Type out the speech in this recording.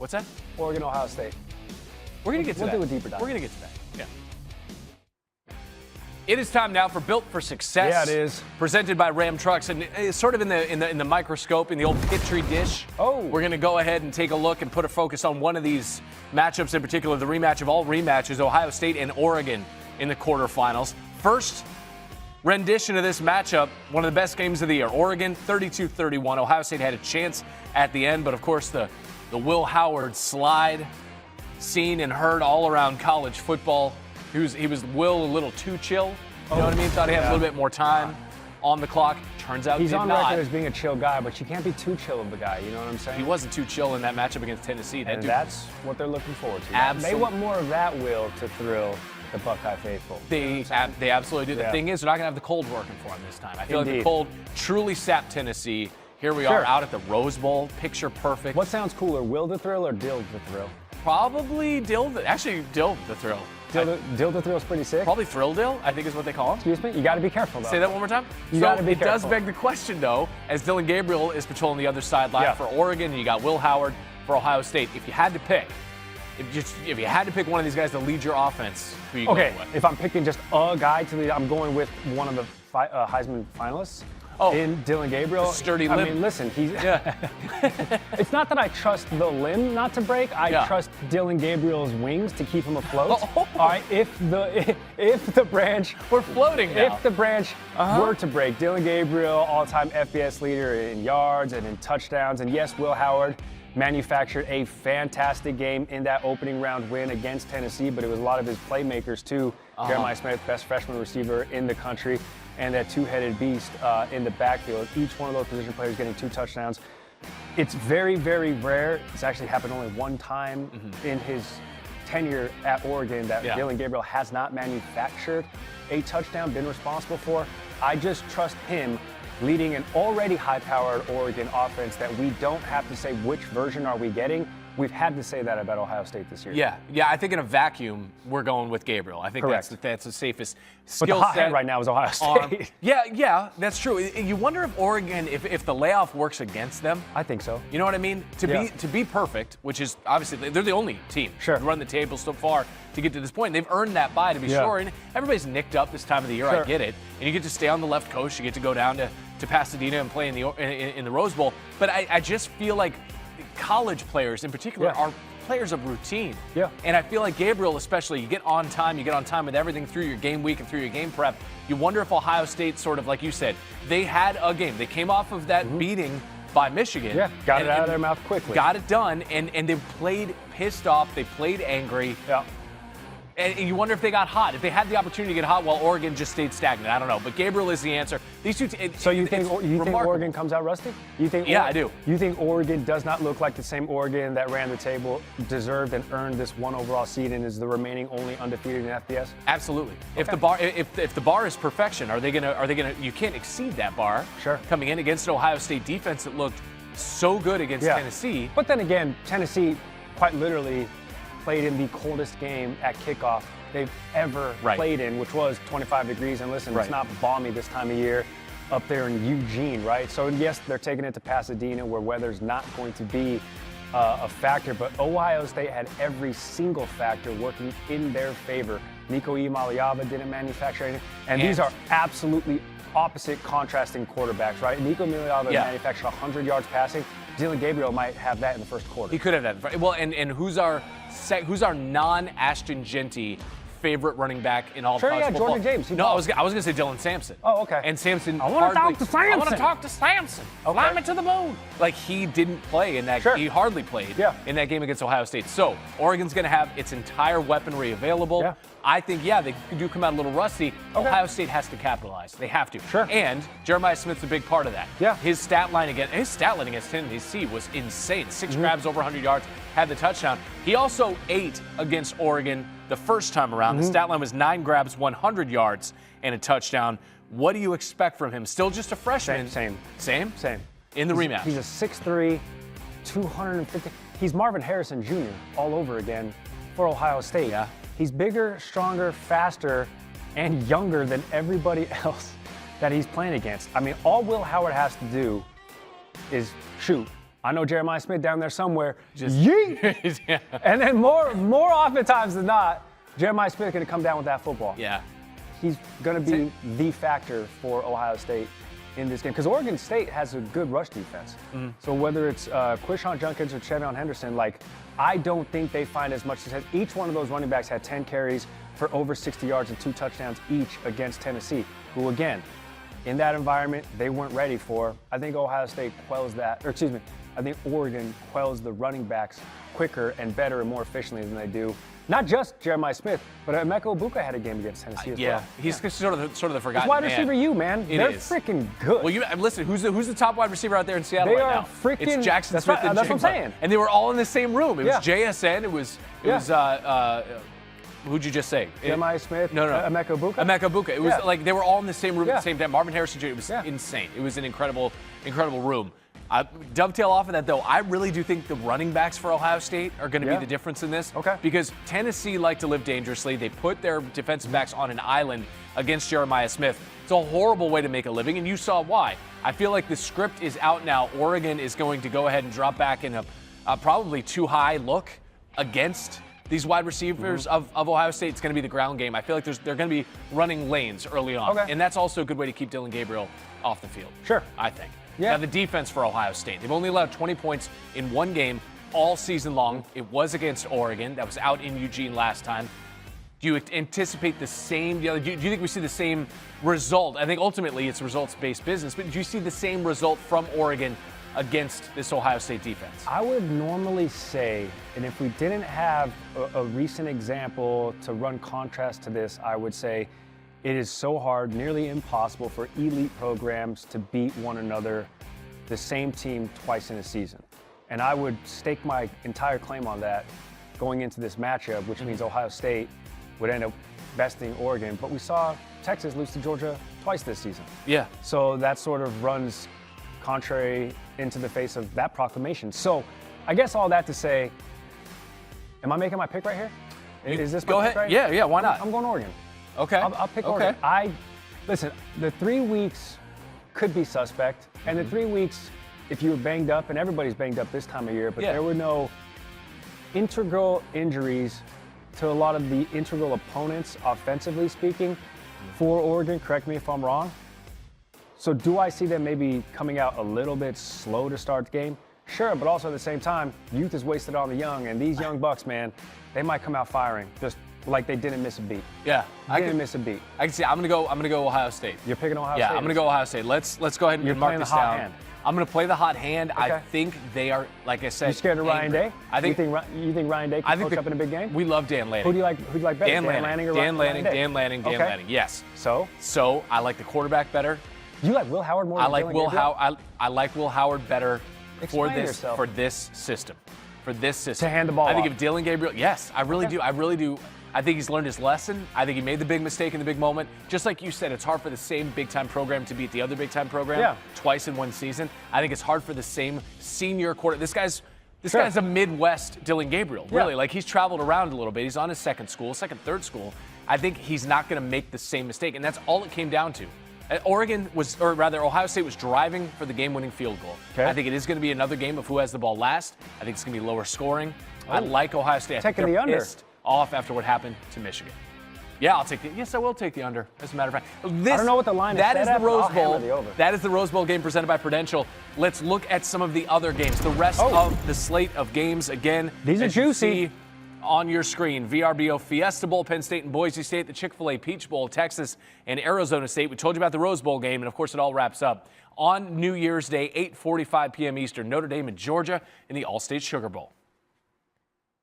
What's that? Oregon, Ohio State. We're going to get to that. We'll do a deeper dive. We're going to get to that. Yeah. It is time now for Built for Success. Yeah, it is. Presented by Ram Trucks, and it's sort of in the microscope, in the old Petri dish. Oh. We're going to go ahead and take a look and put a focus on one of these matchups in particular, the rematch of all rematches, Ohio State and Oregon in the quarterfinals. First rendition of this matchup, one of the best games of the year. Oregon 32-31. Ohio State had a chance at the end, but of course the Will Howard slide seen and heard all around college football. He was Will a little too chill. You know what I mean? Thought he had a little bit more time on the clock. Turns out he's did on not. record as being a chill guy, but you can't be too chill of a guy. You know what I'm saying? He wasn't too chill in that matchup against Tennessee. And that's what they're looking forward to. Absolutely. They want more of that Will to thrill the Buckeye faithful. They absolutely do. The thing is, they're not going to have the cold working for him this time. I feel like the cold truly sapped Tennessee. Here we are out at the Rose Bowl. Picture perfect. What sounds cooler, Will the Thrill or Dill the Thrill? Probably Dill the Thrill. Dill the Thrill's pretty sick. Probably Thrill Dill, I think is what they call him. Excuse me? You got to be careful, though. Say that one more time. You got to be careful. It does beg the question, though, as Dillon Gabriel is patrolling the other sideline for Oregon, and you got Will Howard for Ohio State. If you had to pick, if you had to pick one of these guys to lead your offense, who are you going with? If I'm picking just a guy to lead, I'm going with one of the Heisman finalists. In Dillon Gabriel. Sturdy limb. I mean, listen, he's. It's not that I trust the limb not to break. I trust Dillon Gabriel's wings to keep him afloat. All right, if the branch we're floating now. If the branch were to break, Dillon Gabriel, all-time FBS leader in yards and in touchdowns, and yes, Will Howard manufactured a fantastic game in that opening round win against Tennessee, but it was a lot of his playmakers too. Jeremiah Smith, best freshman receiver in the country, and that two-headed beast in the backfield. Each one of those position players getting 2 touchdowns. It's very, very rare. It's actually happened only one time in his tenure at Oregon that Dillon Gabriel has not manufactured a touchdown, been responsible for. I just trust him leading an already high-powered Oregon offense that we don't have to say which version are we getting. We've had to say that about Ohio State this year. Yeah. I think in a vacuum, we're going with Gabriel. I think that's the safest skill set. But the hot hand right now is Ohio State. Yeah, that's true. You wonder if Oregon, if the layoff works against them. I think so. You know what I mean? To be perfect, which is obviously they're the only team to run the table so far to get to this point. They've earned that bye, to be sure. And everybody's nicked up this time of the year. I get it. And you get to stay on the left coast. You get to go down to Pasadena and play in the Rose Bowl. But I just feel like college players in particular are players of routine. And I feel like Gabriel especially, you get on time with everything through your game week and through your game prep. You wonder if Ohio State sort of, like you said, they had a game. They came off of that beating by Michigan. Got it out of their mouth quickly. Got it done, and they played pissed off. They played angry. And you wonder if they got hot, if they had the opportunity to get hot while Oregon just stayed stagnant. I don't know, but Gabriel is the answer. These two. So you think Oregon comes out rusty? I do. You think Oregon does not look like the same Oregon that ran the table, deserved and earned this 1 overall seed, and is the remaining only undefeated in FBS? Absolutely. If the bar is perfection, are they gonna? You can't exceed that bar. Coming in against an Ohio State defense that looked so good against Tennessee. But then again, Tennessee quite literally played in the coldest game at kickoff they've ever played in, which was 25 degrees. And listen, it's not balmy this time of year up there in Eugene, right? So yes, they're taking it to Pasadena where weather's not going to be a factor, but Ohio State had every single factor working in their favor. Nico Iamaleava didn't manufacture anything, and these are absolutely opposite contrasting quarterbacks, right? Nico Iamaleava manufactured 100 yards passing. Dillon Gabriel might have that in the first quarter. He could have that. Well, and who's our non-Ashton Genty favorite running back in all of college football? Jordan James. No, I was going to say Dylan Sampson. Oh, okay. And Sampson. I want to talk to Sampson. I want to talk to Sampson. Fly me to the moon. Like, he didn't play in that. He hardly played in that game against Ohio State. So Oregon's going to have its entire weaponry available. I think, they do come out a little rusty. Ohio State has to capitalize. They have to. And Jeremiah Smith's a big part of that. His stat line against Tennessee was insane. 6 grabs over 100 yards, had the touchdown. He also ate against Oregon the first time around. The stat line was 9 grabs, 100 yards, and a touchdown. What do you expect from him? Still just a freshman. Same. In the rematch. He's a 6'3", 250. He's Marvin Harrison Jr. all over again for Ohio State. He's bigger, stronger, faster, and younger than everybody else that he's playing against. I mean, all Will Howard has to do is shoot I know Jeremiah Smith down there somewhere. Just yeet. Yeah. And then more oftentimes than not, Jeremiah Smith going to come down with that football. Yeah. He's going to be the factor for Ohio State in this game because Oregon State has a good rush defense. So whether it's Quishon Junkins or Trevion Henderson, I don't think they find as much success. Each one of those running backs had 10 carries for over 60 yards and 2 touchdowns each against Tennessee, who again, in that environment, they weren't ready for. I think Ohio State quells that, or excuse me, I think Oregon quells the running backs quicker and better and more efficiently than they do. Not just Jeremiah Smith, but Emeka Egbuka had a game against Tennessee as well. He's sort of the forgotten man. It's wide receiver man. They're freaking good. Well, listen, who's the top wide receiver out there in Seattle right now? It's Jackson Smith and that's what I'm saying. And they were all in the same room. It was JSN. It was who'd you just say? Jeremiah Smith. No. Emeka Egbuka. Emeka Egbuka. It was like they were all in the same room at the same time. Marvin Harrison Jr. It was insane. It was an incredible room. Dovetail off of that, though, I really do think the running backs for Ohio State are going to be the difference in this. Okay. Because Tennessee like to live dangerously. They put their defensive backs on an island against Jeremiah Smith. It's a horrible way to make a living, and you saw why. I feel like the script is out now. Oregon is going to go ahead and drop back in a probably too high look against these wide receivers of Ohio State. It's going to be the ground game. I feel like they're going to be running lanes early on. Okay. And that's also a good way to keep Dillon Gabriel off the field. Sure. I think. Yeah. Now, the defense for Ohio State. They've only allowed 20 points in one game all season long. It was against Oregon. That was out in Eugene last time. Do you anticipate the same? Do you think we see the same result? I think ultimately it's results-based business, but do you see the same result from Oregon against this Ohio State defense? I would normally say, and if we didn't have a recent example to run contrast to this, I would say it is so hard, nearly impossible for elite programs to beat one another, the same team twice in a season. And I would stake my entire claim on that going into this matchup, which means Ohio State would end up besting Oregon. But we saw Texas lose to Georgia twice this season. Yeah. So that sort of runs contrary into the face of that proclamation. So I guess all that to say, am I making my pick right here? Is this my pick right here? Yeah, why not? I'm going Oregon. Okay. I'll pick Oregon. Listen, the 3 weeks could be suspect, and the 3 weeks, if you were banged up, and everybody's banged up this time of year, but there were no integral injuries to a lot of the integral opponents, offensively speaking, for Oregon. Correct me if I'm wrong. So do I see them maybe coming out a little bit slow to start the game? Sure, but also at the same time, youth is wasted on the young, and these young bucks, man, they might come out firing just like they didn't miss a beat. Yeah, I didn't miss a beat. I can see. I'm gonna go Ohio State. You're picking Ohio State. Yeah, I'm gonna go Ohio State. Let's go ahead and mark this down. Hand. I'm gonna play the hot hand. Okay. I think they are, like I said. You scared of Ryan Day? I think. You think Ryan Day can coach up in a big game? We love Dan Lanning. Who do you like better? Dan Lanning or Dan Ryan Day? Dan Lanning. Yes. So I like the quarterback better. You like Will Howard more than Dillon Gabriel? I like Will Howard better Explain for yourself. this system. To hand the ball I think off. if Dillon Gabriel, yes, I really do. I really do. I think he's learned his lesson. I think he made the big mistake in the big moment. Just like you said, it's hard for the same big-time program to beat the other big-time program twice in one season. I think it's hard for the same senior quarter. This guy's a Midwest Dillon Gabriel, really. Like, he's traveled around a little bit. He's on his third school. I think he's not going to make the same mistake, and that's all it came down to. Ohio State was driving for the game-winning field goal. Okay. I think it is going to be another game of who has the ball last. I think it's going to be lower scoring. I like Ohio State. Taking the under. Pissed off after what happened to Michigan. Yeah, I'll take the. Yes, I will take the under. As a matter of fact, I don't know what the line is. That is the Rose Bowl. That is the Rose Bowl game presented by Prudential. Let's look at some of the other games. The rest of the slate of games. Again, these are juicy. On your screen, VRBO Fiesta Bowl, Penn State and Boise State, the Chick-fil-A Peach Bowl, Texas and Arizona State. We told you about the Rose Bowl game, and of course it all wraps up on New Year's Day, 8:45 p.m. Eastern, Notre Dame and Georgia in the All-State Sugar Bowl.